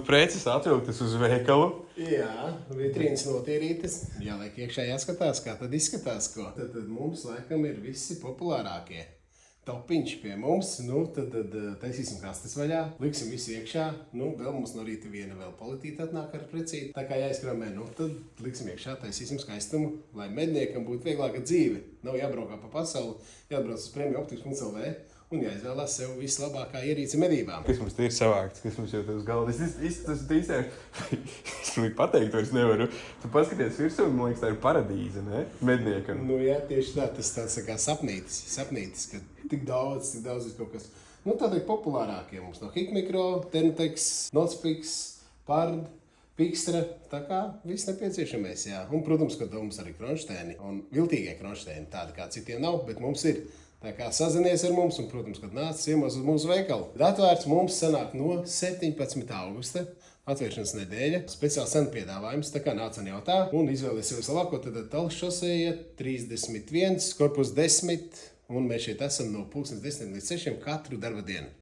preces atvilktas uz veikalu. Jā, vitrīnas notīrītas. Jāliek iekšā jāskatās, kā tad izskatās ko. Tad mums laikam ir visi populārākie. Topiņš pie mums, tad taisīsim kastes vaļā, liksim visu iekšā. Vēl mums no rīta viena vēl politīte atnāk ar precīti. Tā kā jāizkramē, tad liksim iekšā, taisīsim skaistumu, lai medniekam būtu vieglāka dzīve. Nav jābraukā pa pasauli, jāatbrauc uz premioptiks.lv un jāizvēlās sev vislabākā ierīce medībām. Kas mums ir savākts, kas mums jau te uz galda. Es līdz pateikt vairs nevaru. Tu paskaties virsū, man liekas, tā ir paradīze, ne? Medniekam. Jā, tieši tā, tas tāds kā sapnītis, ka tik daudz ir kaut kas. Tādi populārākie mums no Hikmikro, Thermotex, Notspix, Pard, Pikstra, tā kā viss nepieciešamais, jā. Un, protams, ka mums arī kronšteini un viltīgie kronšteini, tādi kā citiem nav, bet mums ir. Tā kā sazinies ar mums un, protams, kad nāc ciemos uz mūsu veikalu. Atvērts mums sanāk no 17. augusta, atvēršanas nedēļa, speciāls cenu piedāvājums, tā kā nāc un jautā un izvēlies sev vislabāko, tad Talkas šoseja 31, korpus 10, un mēs šeit esam no 10 līdz 6 katru darba dienu.